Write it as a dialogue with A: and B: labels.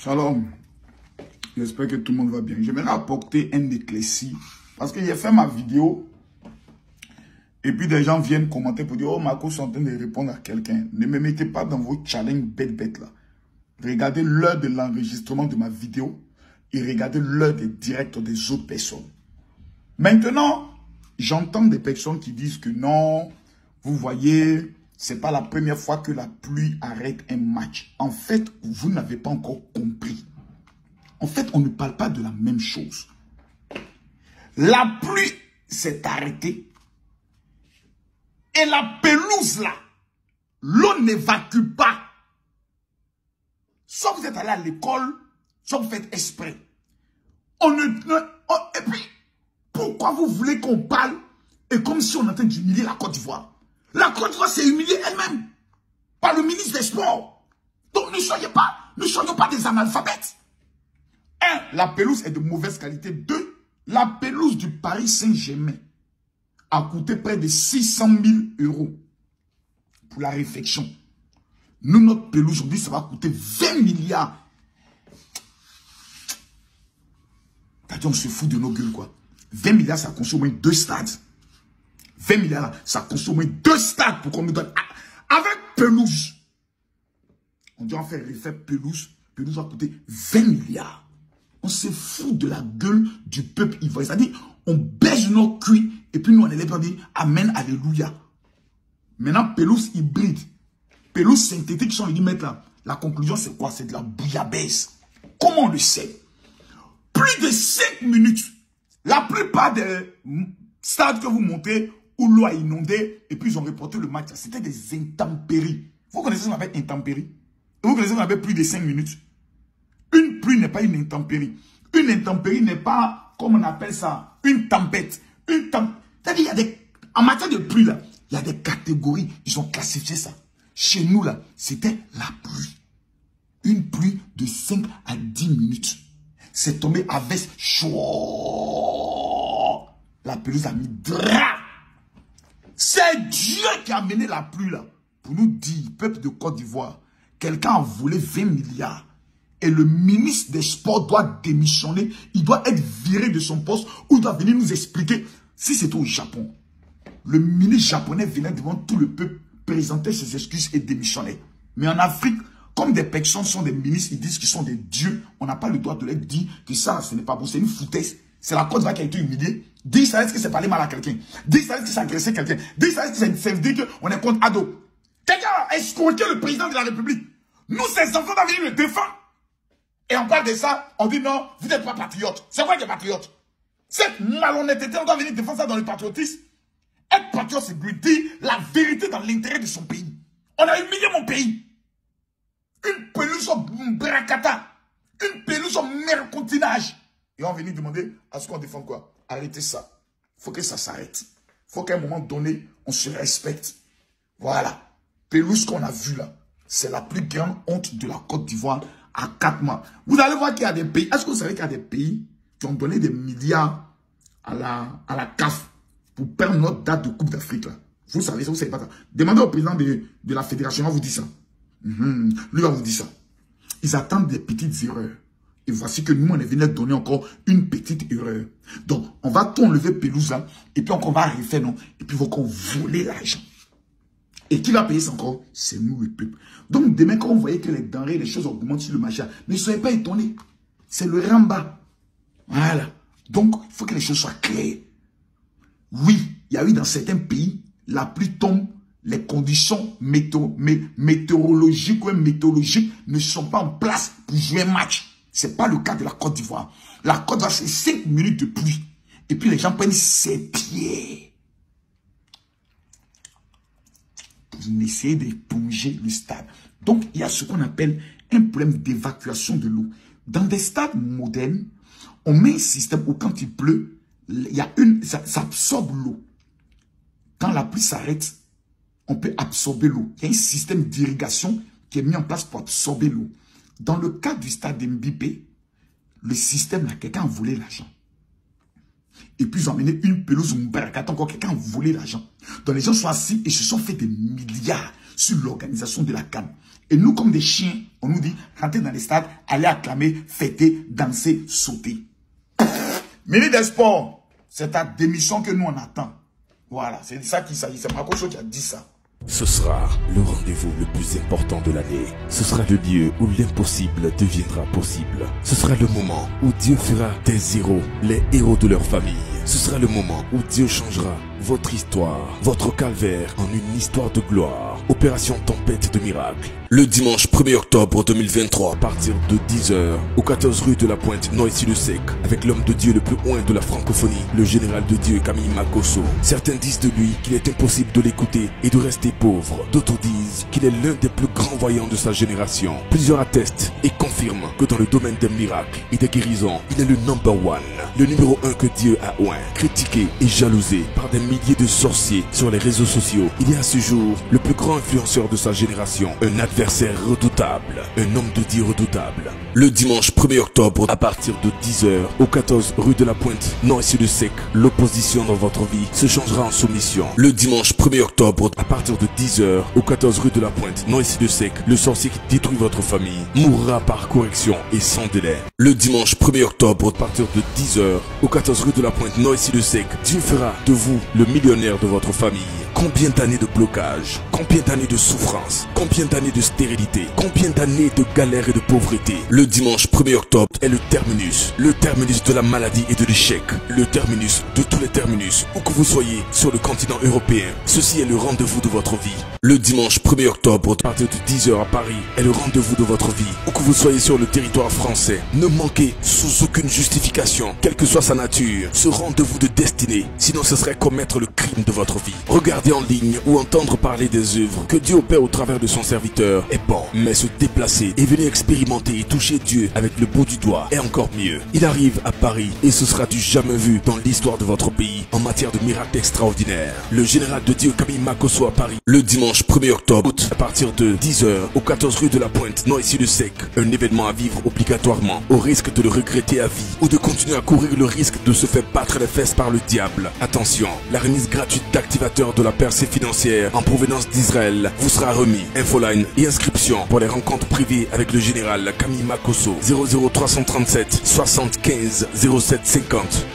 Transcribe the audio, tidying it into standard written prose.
A: Shalom. J'espère que tout le monde va bien. J'aimerais apporter un éclairci parce que j'ai fait ma vidéo et puis des gens viennent commenter pour dire « Oh, Marco, je suis en train de répondre à quelqu'un. » Ne me mettez pas dans vos challenges bêtes là. Regardez l'heure de l'enregistrement de ma vidéo et regardez l'heure des directs des autres personnes. Maintenant, j'entends des personnes qui disent que non, vous voyez, c'est pas la première fois que la pluie arrête un match. En fait, vous n'avez pas encore compris. En fait, on ne parle pas de la même chose. La pluie s'est arrêtée. Et la pelouse là, l'eau n'évacue pas. Soit vous êtes allé à l'école, soit vous faites exprès. Et puis, pourquoi vous voulez qu'on parle et comme si on est en train d'humilier la Côte d'Ivoire? La Côte d'Ivoire s'est humiliée elle-même par le ministre des Sports. Donc ne soyons pas des analphabètes. 1. La pelouse est de mauvaise qualité. 2. La pelouse du Paris Saint-Germain a coûté près de 600 000 € pour la réfection. Nous, notre pelouse aujourd'hui, ça va coûter 20 milliards. On se fout de nos gueules, quoi. 20 milliards, ça consomme au moins 2 stades. 20 milliards, ça consomme au moins 2 stades pour qu'on nous donne. Avec pelouse. On doit en faire refaire pelouse. Pelouse va coûter 20 milliards. On se fout de la gueule du peuple ivoirien. C'est-à-dire, on baisse nos cuits et puis nous, on est là pour dire Amen, Alléluia. Maintenant, pelouse hybride. Pelouse synthétique, si on lui mettre là. La conclusion, c'est quoi? C'est de la bouillabaisse. Comment on le sait? Plus de 5 minutes. La plupart des stades que vous montez où l'eau a inondé et puis ils ont reporté le match, c'était des intempéries. Vous connaissez ce qu'on appelle intempéries? Vous connaissez ce qu'on appelle plus de 5 minutes? Une pluie n'est pas une intempérie. Une intempérie n'est pas, comme on appelle ça, une tempête. C'est-à-dire, il y a en matière de pluie, là, il y a des catégories. Ils ont classifié ça. Chez nous, là, c'était la pluie. Une pluie de 5 à 10 minutes. C'est tombé avec chaud. La pelouse a mis drap. C'est Dieu qui a mené la pluie, là. Pour nous dire, peuple de Côte d'Ivoire, quelqu'un a volé 20 milliards. Et le ministre des Sports doit démissionner. Il doit être viré de son poste ou il doit venir nous expliquer. Si c'était au Japon, le ministre japonais venait devant tout le peuple, présenter ses excuses et démissionner. Mais en Afrique, comme des personnes sont des ministres, ils disent qu'ils sont des dieux, on n'a pas le droit de leur dire que ça, ce n'est pas bon. C'est une foutaise. C'est la Côte d'Ivoire qui a été humiliée. Dis ça est-ce que c'est parlé mal à quelqu'un. Dis ça est-ce que c'est agressé quelqu'un. Dis ça est-ce que ça veut dire qu'on est contre Ado. Quelqu'un a escroqué le président de la République. Nous, ces enfants, doivent venir le défendre. Et on parle de ça, on dit non, vous n'êtes pas patriote. C'est quoi des patriotes? Cette malhonnêteté, on doit venir défendre ça dans le patriotisme. Être patriote, c'est lui dire la vérité dans l'intérêt de son pays. On a humilié mon pays. Une pelouse au bracata. Une pelouse au mercantinage. Et on va venir demander à ce qu'on défend quoi? Arrêtez ça. Il faut que ça s'arrête. Il faut qu'à un moment donné, on se respecte. Voilà. Pelouse qu'on a vue là, c'est la plus grande honte de la Côte d'Ivoire à 4 mois. Vous allez voir qu'il y a des pays. Est-ce que vous savez qu'il y a des pays qui ont donné des milliards à la CAF pour perdre notre date de Coupe d'Afrique là? Vous savez ça, vous savez pas ça. Demandez au président de la fédération, il va vous dire ça. Lui va vous dire ça. Ils attendent des petites erreurs. Et voici que nous, on est venu donner encore une petite erreur. Donc, on va tout enlever pelouse là, et puis on va refaire, non? Et puis, il faut qu'on vole l'argent. Et qui va payer ça encore? C'est nous, le peuple. Donc, demain, quand vous voyez que les denrées, les choses augmentent sur le marché, ne soyez pas étonnés. C'est le ramba. Voilà. Donc, il faut que les choses soient claires. Oui, il y a eu dans certains pays, la pluie tombe, les conditions météorologiques ou météorologiques ne sont pas en place pour jouer un match. Ce n'est pas le cas de la Côte d'Ivoire. La Côte d'Ivoire, c'est 5 minutes de pluie. Et puis, les gens prennent ses pieds. Pour essayer d'éponger le stade. Donc, il y a ce qu'on appelle un problème d'évacuation de l'eau. Dans des stades modernes, on met un système où quand il pleut, ça absorbe l'eau. Quand la pluie s'arrête, on peut absorber l'eau. Il y a un système d'irrigation qui est mis en place pour absorber l'eau. Dans le cas du stade Mbipé, le système, là, quelqu'un a volé l'argent. Et puis ils ont amené une pelouse, encore quelqu'un a volé l'argent. Donc les gens sont assis et se sont fait des milliards sur l'organisation de la CAN. Et nous, comme des chiens, on nous dit, rentrez dans les stades, allez acclamer, fêter, danser, sauter. Ministre des Sports, c'est ta démission que nous on attend. Voilà, c'est de ça qu'il s'agit. C'est Makoso qui a dit ça.
B: Ce sera le rendez-vous le plus important de l'année. Ce sera le lieu où l'impossible deviendra possible. Ce sera le moment où Dieu fera des héros, les héros de leur famille. Ce sera le moment où Dieu changera votre histoire, votre calvaire en une histoire de gloire. Opération Tempête de Miracle. Le dimanche 1er octobre 2023, à partir de 10h, au 14 rue de la Pointe, Noisy-le-Sec, avec l'homme de Dieu le plus loin de la francophonie, le général de Dieu Camille Makoso. Certains disent de lui qu'il est impossible de l'écouter et de rester pauvre. D'autres disent qu'il est l'un des plus grands voyants de sa génération. Plusieurs attestent et confirment que dans le domaine des miracles et des guérisons, il est le number one, le numéro 1 que Dieu a oint, critiqué et jalousé par des milliers de sorciers sur les réseaux sociaux. Il est à ce jour le plus grand influenceur de sa génération, un adversaire redoutable, un homme de Dieu redoutable. Le dimanche 1er octobre, à partir de 10h, au 14 rue de la Pointe, Noisy-le-Sec, l'opposition dans votre vie se changera en soumission. Le dimanche 1er octobre, à partir de 10h, au 14 rue de la Pointe, Noisy-le-Sec, le sorcier qui détruit votre famille mourra par correction et sans délai. Le dimanche 1er octobre, à partir de 10h, au 14 rue de la Pointe, Noisy-le-Sec, Dieu fera de vous le millionnaire de votre famille. Combien d'années de blocage, combien d'années de souffrance, combien d'années de stérilité, combien d'années de galère et de pauvreté. Le dimanche 1er octobre est le terminus de la maladie et de l'échec, le terminus de tous les terminus, où que vous soyez sur le continent européen. Ceci est le rendez-vous de votre vie. Le dimanche 1er octobre, à partir de 10h à Paris, est le rendez-vous de votre vie, où que vous soyez sur le territoire français. Ne manquez sous aucune justification, quelle que soit sa nature, ce rendez-vous de destinée, sinon ce serait commettre le crime de votre vie. Regardez en ligne ou entendre parler des œuvres que Dieu opère au travers de son serviteur est bon, mais se déplacer et venir expérimenter et toucher Dieu avec le bout du doigt est encore mieux. Il arrive à Paris et ce sera du jamais vu dans l'histoire de votre pays en matière de miracles extraordinaires. Le général de Dieu Camille Makoso à Paris, le dimanche 1er octobre, à partir de 10h, au 14 rue de la Pointe, Noisy-le-Sec. Un événement à vivre obligatoirement, au risque de le regretter à vie ou de continuer à courir le risque de se faire battre les fesses par le diable. Attention, la remise gratuite d'activateurs de la percée financière en provenance d'Israël vous sera remis. Infoline et inscription pour les rencontres privées avec le général Camille Makoso. 00337 75 07 50.